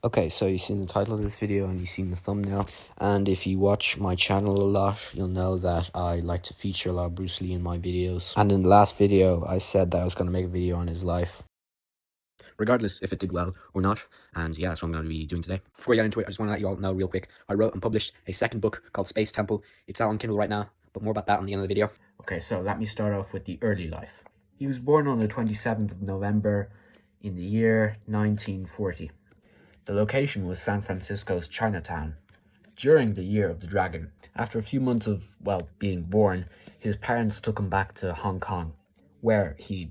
Okay, so you've seen the title of this video and you've seen the thumbnail, and if you watch my channel a lot, you'll know that I like to feature a lot of Bruce Lee in my videos. And in the last video, I said that I was going to make a video on his life, regardless if it did well or not, and yeah, that's what I'm going to be doing today. Before we get into it, I just want to let you all know real quick, I wrote and published a second book called Space Temple. It's out on Kindle right now, but more about that on the end of the video. Okay, so let me start off with the early life. He was born on the 27th of November in the year 1940. The location was San Francisco's Chinatown. During the Year of the Dragon, after a few months of, being born, his parents took him back to Hong Kong, where he,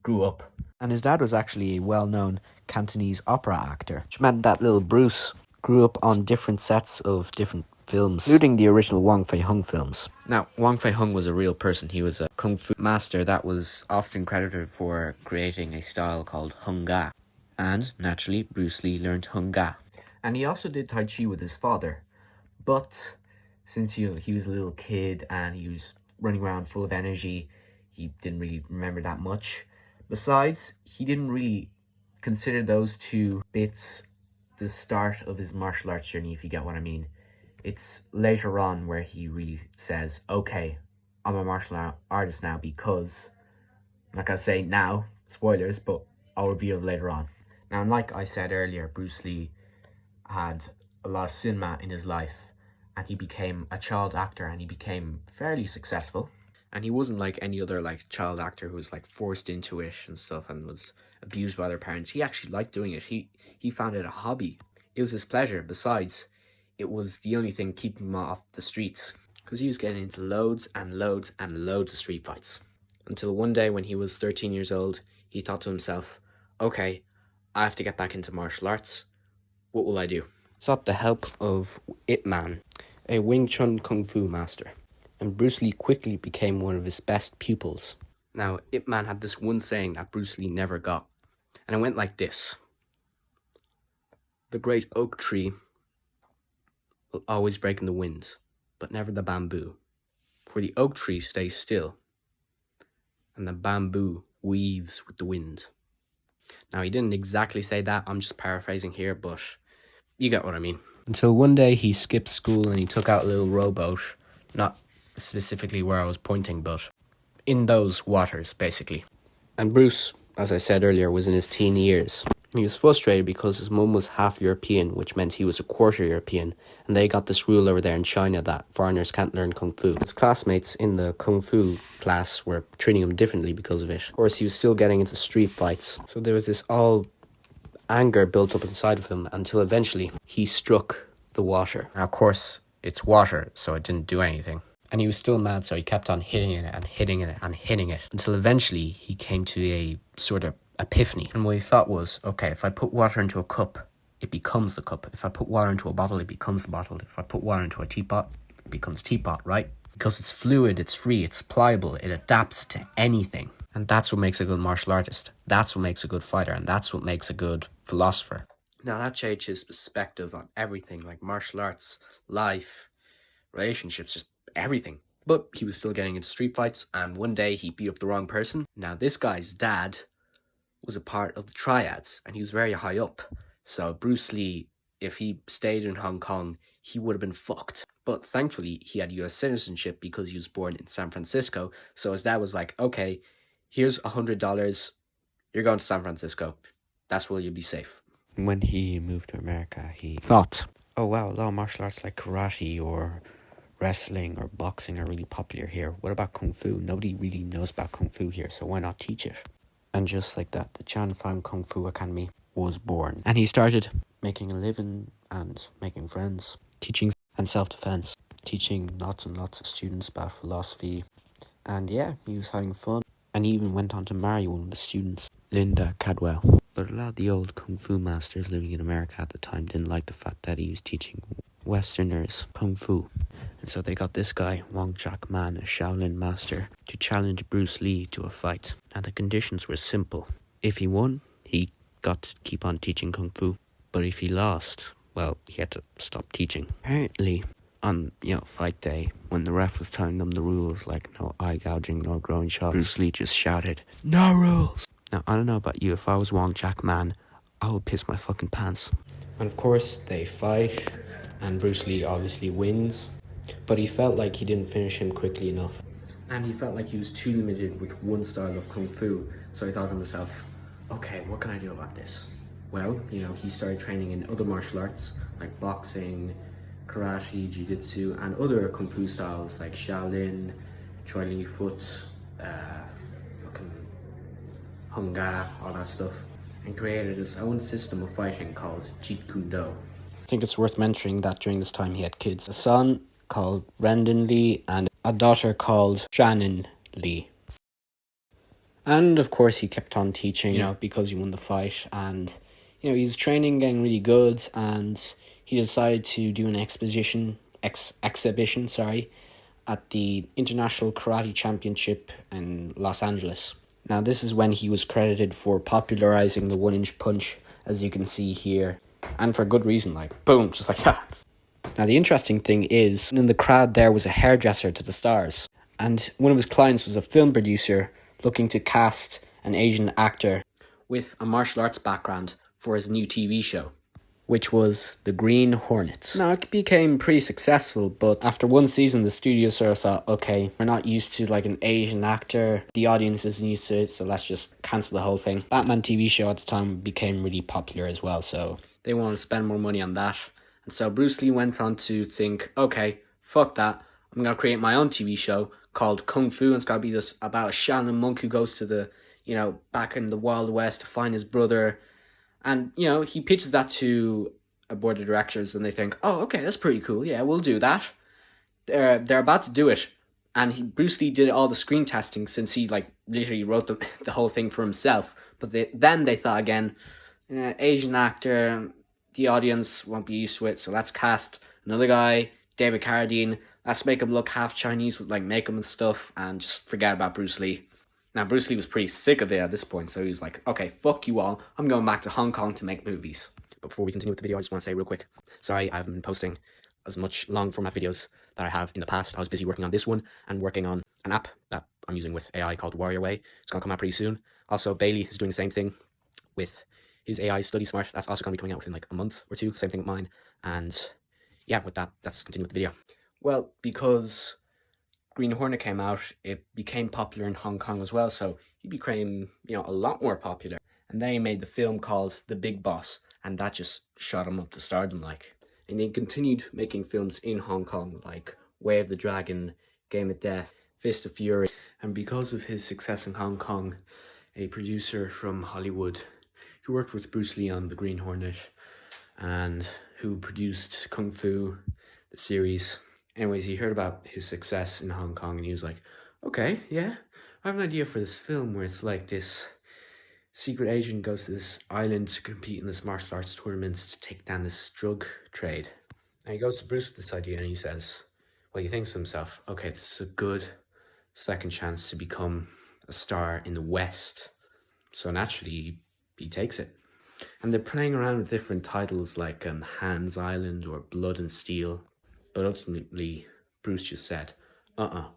grew up. And his dad was actually a well-known Cantonese opera actor, which meant that little Bruce grew up on different sets of different films, including the original Wong Fei-hung films. Now, Wong Fei-hung was a real person. He was a kung fu master that was often credited for creating a style called Hung Ga. And, naturally, Bruce Lee learned Hung Ga. And he also did Tai Chi with his father. But, since he was a little kid and he was running around full of energy, he didn't really remember that much. Besides, he didn't really consider those two bits the start of his martial arts journey, if you get what I mean. It's later on where he really says, okay, I'm a martial artist now because, I'm not going to say now, spoilers, but I'll reveal later on. Now, like I said earlier, Bruce Lee had a lot of cinema in his life, and he became a child actor, and he became fairly successful. And he wasn't like any other child actor who was forced into it and stuff and was abused by their parents. He actually liked doing it. He found it a hobby. It was his pleasure. Besides, it was the only thing keeping him off the streets, because he was getting into loads and loads and loads of street fights. Until one day when he was 13 years old, he thought to himself, okay, I have to get back into martial arts. What will I do? Sought the help of Ip Man, a Wing Chun Kung Fu master, and Bruce Lee quickly became one of his best pupils. Now, Ip Man had this one saying that Bruce Lee never got, and it went like this: the great oak tree will always break in the wind, but never the bamboo, for the oak tree stays still, and the bamboo weaves with the wind. Now, he didn't exactly say that, I'm just paraphrasing here, but you get what I mean. Until one day he skipped school and he took out a little rowboat, not specifically where I was pointing, but in those waters, basically. And Bruce, as I said earlier, was in his teen years. He was frustrated because his mum was half European, which meant he was a quarter European, and they got this rule over there in China that foreigners can't learn Kung Fu. His classmates in the Kung Fu class were treating him differently because of it. Of course, he was still getting into street fights, so there was this all anger built up inside of him until eventually he struck the water. Now, of course, it's water, so it didn't do anything. And he was still mad, so he kept on hitting it and hitting it and hitting it, until eventually he came to a sort of epiphany. And what he thought was, okay, if I put water into a cup, it becomes the cup. If I put water into a bottle, it becomes the bottle. If I put water into a teapot, it becomes teapot, right? Because it's fluid, it's free, it's pliable, it adapts to anything. And that's what makes a good martial artist. That's what makes a good fighter, and that's what makes a good philosopher. Now, that changed his perspective on everything, like martial arts, life, relationships, just everything. But he was still getting into street fights, and one day he beat up the wrong person. Now, this guy's dad was a part of the triads, and he was very high up. So Bruce Lee, if he stayed in Hong Kong, he would have been fucked. But thankfully, he had US citizenship because he was born in San Francisco. So his dad was like, okay, here's $100. You're going to San Francisco. That's where you'll be safe. When he moved to America, he thought, oh wow, a lot of martial arts like karate or wrestling or boxing are really popular here. What about Kung Fu? Nobody really knows about Kung Fu here, so why not teach it? And just like that, the Chan Fan Kung Fu Academy was born. And he started making a living and making friends, teaching and self-defense, teaching lots and lots of students about philosophy. And yeah, he was having fun. And he even went on to marry one of the students, Linda Cadwell. But a lot of the old Kung Fu masters living in America at the time didn't like the fact that he was teaching Westerners Kung Fu. And so they got this guy, Wong Chak Man, a Shaolin master, to challenge Bruce Lee to a fight. Now, the conditions were simple. If he won, he got to keep on teaching Kung Fu. But if he lost, well, he had to stop teaching. Apparently, on, fight day, when the ref was telling them the rules, like no eye gouging, no groin shots, Bruce Lee just shouted, "No rules!" Now, I don't know about you, if I was Wong Chak Man, I would piss my fucking pants. And of course, they fight, and Bruce Lee obviously wins, but he felt like he didn't finish him quickly enough. And he felt like he was too limited with one style of Kung Fu, so he thought to himself, okay, what can I do about this? Well, he started training in other martial arts, like boxing, karate, jiu-jitsu, and other Kung Fu styles, like Shaolin, Choi Li Foot, fucking Hunga, all that stuff, and created his own system of fighting called Jeet Kune Do. I think it's worth mentioning that during this time he had kids. A son called Brendan Lee and a daughter called Shannon Lee. And of course he kept on teaching, because he won the fight, and he's training, getting really good, and he decided to do an exhibition at the International Karate Championship in Los Angeles. Now this is when he was credited for popularizing the 1-inch punch, as you can see here, and for good reason, like boom, just like that. Now the interesting thing is, in the crowd there was a hairdresser to the stars, and one of his clients was a film producer looking to cast an Asian actor with a martial arts background for his new TV show, which was The Green Hornets. Now, it became pretty successful, but after one season, the studio sort of thought, okay, we're not used to like an Asian actor, the audience isn't used to it, so let's just cancel the whole thing. Batman TV show at the time became really popular as well, so they wanted to spend more money on that. And so Bruce Lee went on to think, okay, fuck that, I'm going to create my own TV show called Kung Fu, and it's got to be this about a Shaolin monk who goes to the, back in the Wild West to find his brother. And, he pitches that to a board of directors, and they think, oh, okay, that's pretty cool. Yeah, we'll do that. They're about to do it. And Bruce Lee did all the screen testing, since he, literally wrote the whole thing for himself. But then they thought again, Asian actor, the audience won't be used to it, so let's cast another guy, David Carradine. Let's make him look half Chinese with, makeup and stuff, and just forget about Bruce Lee. Now, Bruce Lee was pretty sick of it at this point, so he was like, okay, fuck you all. I'm going back to Hong Kong to make movies. But before we continue with the video, I just want to say real quick, sorry, I haven't been posting as much long format videos that I have in the past. I was busy working on this one and working on an app that I'm using with AI called Warrior Way. It's going to come out pretty soon. Also, Bailey is doing the same thing with his AI Study Smart. That's also going to be coming out within a month or two. Same thing with mine. And yeah, with that, let's continue with the video. Well, because Green Hornet came out, it became popular in Hong Kong as well, so he became, a lot more popular. And then he made the film called The Big Boss, and that just shot him up to stardom, And he continued making films in Hong Kong, like Way of the Dragon, Game of Death, Fist of Fury. And because of his success in Hong Kong, a producer from Hollywood who worked with Bruce Lee on The Green Hornet and who produced Kung Fu, the series. Anyways, he heard about his success in Hong Kong, and he was like, okay, yeah, I have an idea for this film where it's like this secret agent goes to this island to compete in this martial arts tournament to take down this drug trade. And he goes to Bruce with this idea, and he says, well, he thinks to himself, okay, this is a good second chance to become a star in the West. So naturally, he takes it. And they're playing around with different titles like Hans Island or Blood and Steel. But ultimately, Bruce just said,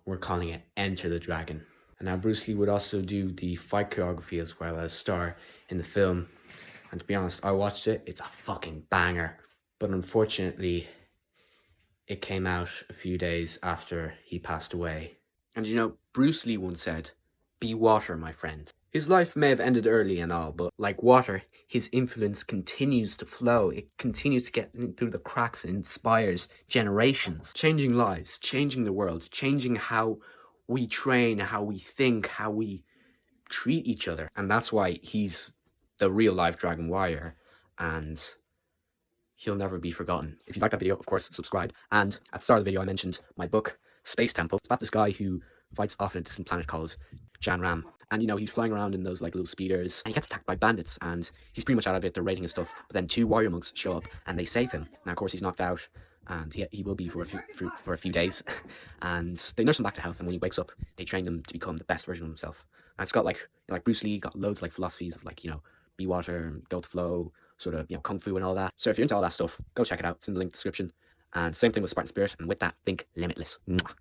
we're calling it Enter the Dragon. And now Bruce Lee would also do the fight choreography as well as star in the film. And to be honest, I watched it. It's a fucking banger. But unfortunately, it came out a few days after he passed away. And Bruce Lee once said, be water, my friend. His life may have ended early and all, but like water, his influence continues to flow. It continues to get through the cracks and inspires generations, changing lives, changing the world, changing how we train, how we think, how we treat each other. And that's why he's the real life Dragon Warrior, and he'll never be forgotten. If you like that video, of course, subscribe. And at the start of the video, I mentioned my book, Space Temple. It's about this guy who fights off on a distant planet called Jan Ram. And, he's flying around in those, little speeders, and he gets attacked by bandits, and he's pretty much out of it. They're raiding his stuff. But then 2 warrior monks show up, and they save him. Now, of course, he's knocked out, and he will be for a few days. And they nurse him back to health, and when he wakes up, they train him to become the best version of himself. And it's got, like Bruce Lee, got loads of, philosophies of, be water, go with the flow, sort of, Kung Fu and all that. So if you're into all that stuff, go check it out. It's in the link in the description. And same thing with Spartan Spirit, and with that, think limitless. Mwah.